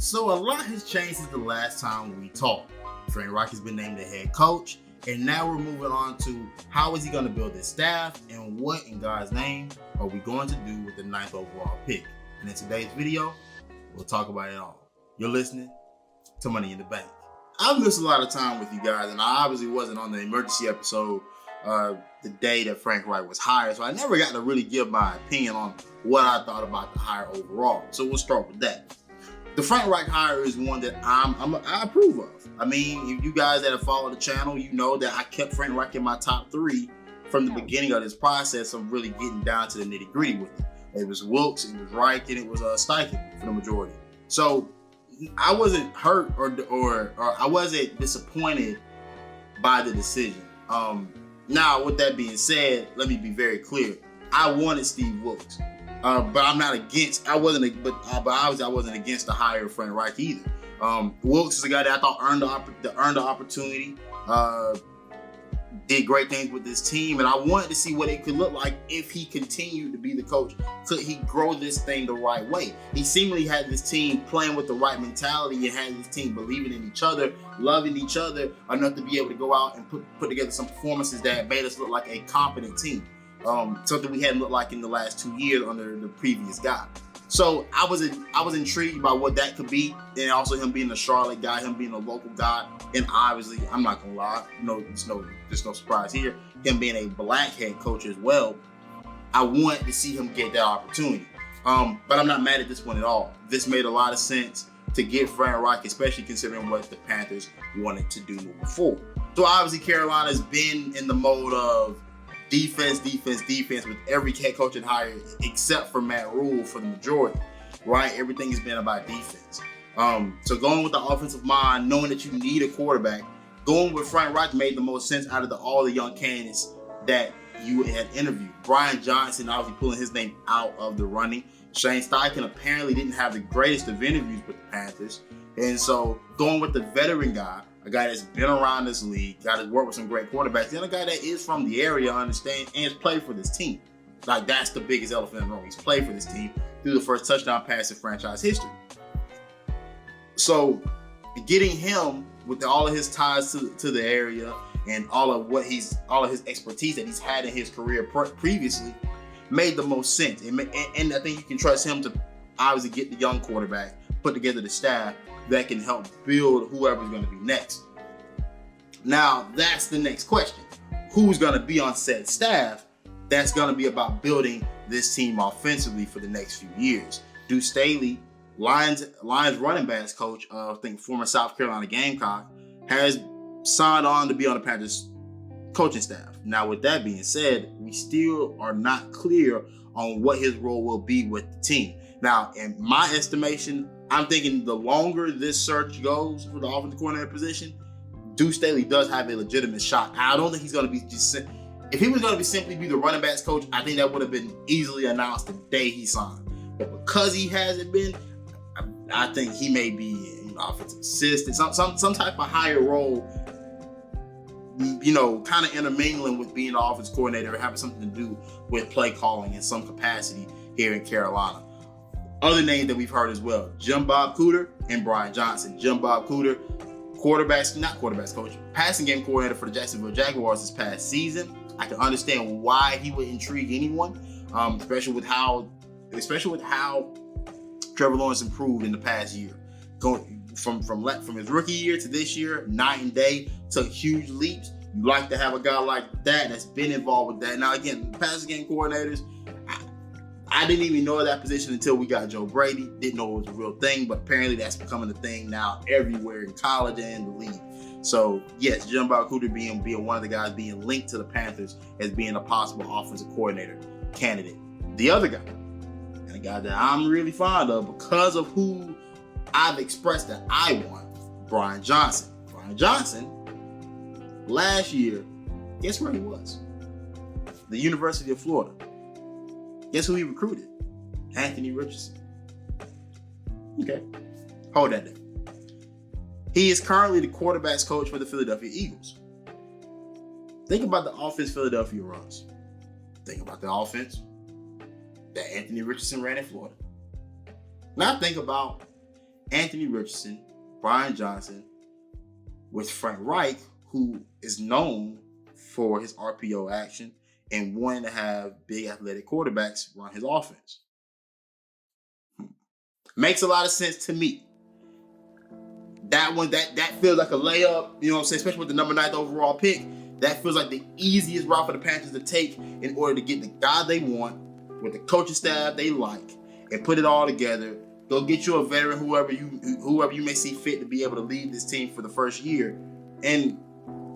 So a lot has changed since the last time we talked. Frank Reich has been named the head coach, and now we're moving on to how is he going to build his staff and what in God's name are we going to do with the 9th overall pick. And in today's video, we'll talk about it all. You're listening to Money in the Bank. I've missed a lot of time with you guys, and I obviously wasn't on the emergency episode the day that Frank Reich was hired, so I never got to really give my opinion on what I thought about the hire overall. So we'll start with that. The Frank Reich hire is one that I approve of. I mean, if you guys that have followed the channel, you know that I kept Frank Reich in my top 3 from the beginning of this process of really getting down to the nitty gritty with it. It was Wilkes, it was Reich, and it was Steichen for the majority. So I wasn't hurt or I wasn't disappointed by the decision. Now, with that being said, let me be very clear. I wanted Steve Wilkes. But I'm not against. Obviously I wasn't against the hire of Frank Reich either. Wilkes is a guy that I thought earned the opportunity. Did great things with this team, and I wanted to see what it could look like if he continued to be the coach. Could he grow this thing the right way? He seemingly had this team playing with the right mentality and had this team believing in each other, loving each other enough to be able to go out and put together some performances that made us look like a competent team. Something we hadn't looked like in the last 2 years under the previous guy. So I was intrigued by what that could be, and also him being a Charlotte guy, him being a local guy, and obviously, I'm not gonna lie, there's no surprise here, him being a black head coach as well. I wanted to see him get that opportunity, but I'm not mad at this one at all. This made a lot of sense to get Frank Reich, especially considering what the Panthers wanted to do moving forward. So obviously, Carolina's been in the mode of defense with every head coach and hire except for Matt Rule for the majority, right? Everything has been about defense. So going with the offensive mind, knowing that you need a quarterback, going with Frank Reich made the most sense out of all the young candidates that you had interviewed. Brian Johnson obviously pulling his name out of the running. Shane Steichen apparently didn't have the greatest of interviews with the Panthers. And so going with the veteran guy, a guy that's been around this league, guy that's worked with some great quarterbacks, and a guy that is from the area, understand, and has played for this team. Like, that's the biggest elephant in the room. He's played for this team through the first touchdown pass in franchise history. So getting him with all of his ties to the area and all of his expertise that he's had in his career previously made the most sense. And I think you can trust him to obviously get the young quarterback, put together the staff that can help build whoever's going to be next. Now, that's the next question. Who's going to be on said staff that's going to be about building this team offensively for the next few years? Deuce Staley, Lions running backs coach of, I think, former South Carolina Gamecock, has signed on to be on the Panthers coaching staff. Now, with that being said, we still are not clear on what his role will be with the team. Now, in my estimation, I'm thinking the longer this search goes for the offensive coordinator position, Deuce Staley does have a legitimate shot. I don't think he's going to be just. If he was going to simply be the running backs coach, I think that would have been easily announced the day he signed. But because he hasn't been, I think he may be offensive assistant, some type of higher role. Kind of intermingling with being the offensive coordinator, or having something to do with play calling in some capacity here in Carolina. Other names that we've heard as well, Jim Bob Cooter and Brian Johnson. Jim Bob Cooter, quarterbacks coach, passing game coordinator for the Jacksonville Jaguars this past season. I can understand why he would intrigue anyone, especially with how Trevor Lawrence improved in the past year. Going from his rookie year to this year, night and day, took huge leaps. You like to have a guy like that that's been involved with that. Now again, passing game coordinators, I didn't even know that position until we got Joe Brady. Didn't know it was a real thing, but apparently that's becoming a thing now everywhere in college and the league. So yes, Jim Bob Cooter being one of the guys being linked to the Panthers as being a possible offensive coordinator candidate. The other guy, and a guy that I'm really fond of because of who I've expressed that I want, Brian Johnson. Brian Johnson, last year, guess where he was? The University of Florida. Guess who he recruited? Anthony Richardson. Okay, hold that there. He is currently the quarterbacks coach for the Philadelphia Eagles. Think about the offense Philadelphia runs. Think about the offense that Anthony Richardson ran in Florida. Now think about Anthony Richardson, Brian Johnson, with Frank Reich, who is known for his RPO action and wanting to have big athletic quarterbacks run his offense. Makes a lot of sense to me. That one, that feels like a layup, you know what I'm saying, especially with the number 9th overall pick. That feels like the easiest route for the Panthers to take in order to get the guy they want with the coaching staff they like and put it all together. Go get you a veteran, whoever you may see fit to be able to lead this team for the first year, and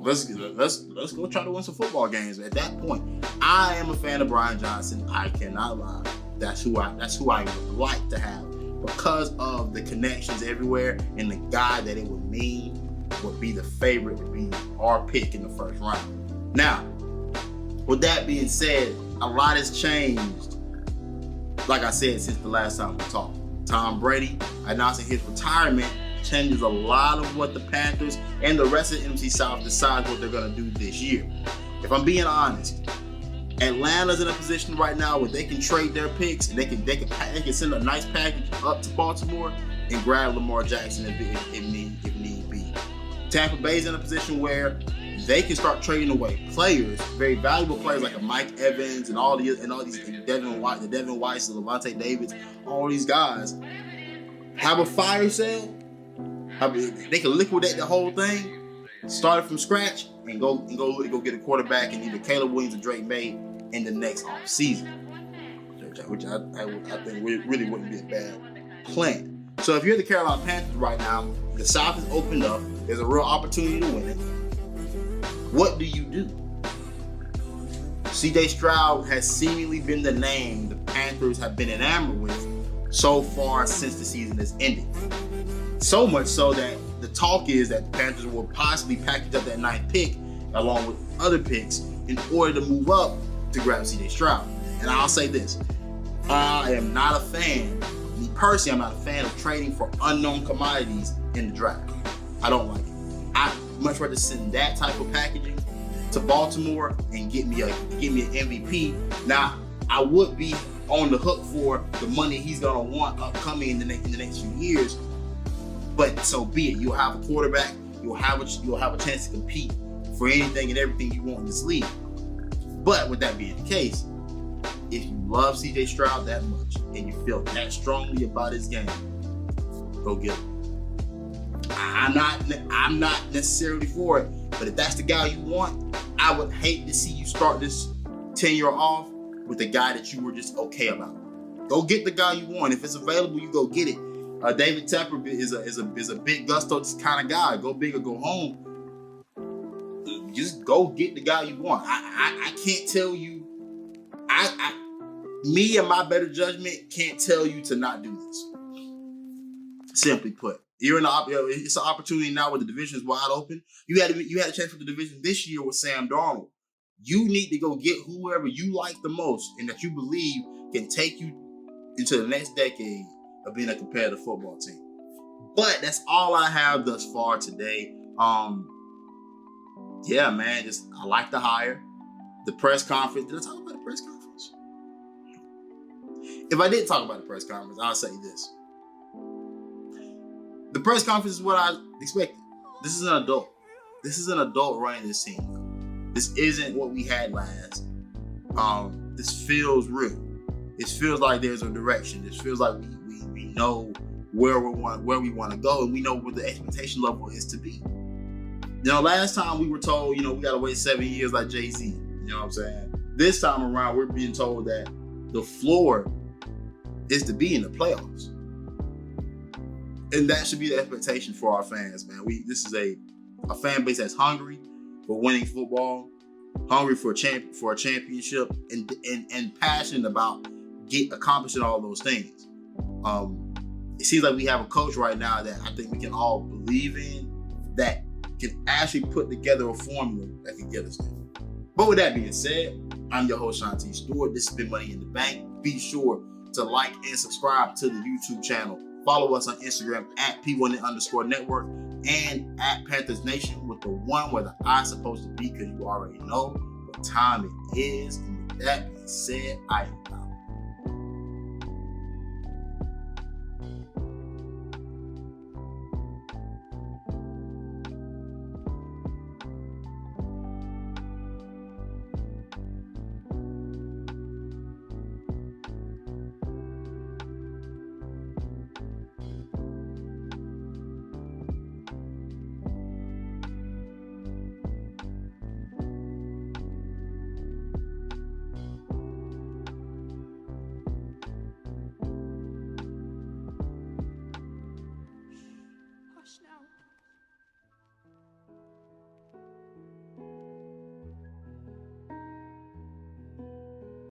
let's go try to win some football games. At that point, I am a fan of Brian Johnson. I cannot lie. That's who I would like to have because of the connections everywhere and the guy that it would mean would be the favorite to be our pick in the first round. Now, with that being said, a lot has changed, like I said, since the last time we talked. Tom Brady announcing his retirement changes a lot of what the Panthers and the rest of the NFC South decides what they're going to do this year. If I'm being honest, Atlanta's in a position right now where they can trade their picks and they can send a nice package up to Baltimore and grab Lamar Jackson if need be. Tampa Bay's in a position where they can start trading away players, very valuable players like a Mike Evans and all these Devin White, the Levante Davids, all these guys have a fire sale. They can liquidate the whole thing, start it from scratch, and go get a quarterback in either Caleb Williams or Drake May in the next off season, which I think really wouldn't be a bad plan. So if you're the Carolina Panthers right now, the South is opened up. There's a real opportunity to win it. What do you do? C.J. Stroud has seemingly been the name the Panthers have been enamored with so far since the season has ended. So much so that the talk is that the Panthers will possibly package up that 9th pick along with other picks in order to move up to grab C.J. Stroud. And I'll say this, I am not a fan, me personally, I'm not a fan of trading for unknown commodities in the draft. I don't like it. I'd much rather send that type of packaging to Baltimore and get me an MVP. Now, I would be on the hook for the money he's gonna want upcoming in the next few years, but so be it. You'll have a quarterback. You'll have a chance to compete for anything and everything you want in this league. But with that being the case, if you love C.J. Stroud that much and you feel that strongly about his game, go get him. I'm not necessarily for it, but if that's the guy you want, I would hate to see you start this tenure off with a guy that you were just okay about. Go get the guy you want. If it's available, you go get it. David Tepper is a big gusto kind of guy. Go big or go home. Just go get the guy you want. I can't tell you. Me and my better judgment can't tell you to not do this. Simply put, it's an opportunity now where the division is wide open. You had a chance for the division this year with Sam Darnold. You need to go get whoever you like the most and that you believe can take you into the next decade of being a competitive football team. But that's all I have thus far today. Yeah, man, I like the hire. The press conference. Did I talk about the press conference? If I didn't talk about the press conference, I'll say this. The press conference is what I expected. This is an adult. This is an adult running this team. This isn't what we had last. This feels real. It feels like there's a direction. This feels like we know where we want to go, and we know what the expectation level is to be. You know, last time we were told, we got to wait 7 years like Jay-Z. You know what I'm saying? This time around, we're being told that the floor is to be in the playoffs. And that should be the expectation for our fans, man. This is a fan base that's hungry for winning football, hungry for a championship, and passionate about accomplishing all those things. It seems like we have a coach right now that I think we can all believe in, that can actually put together a formula that can get us there. But with that being said, I'm your host, Shanti Stewart. This has been Money in the Bank. Be sure to like and subscribe to the YouTube channel. Follow us on Instagram at P1_network and at Panthers Nation with the one where the I's supposed to be, because you already know what time it is. And with that being said, I am out.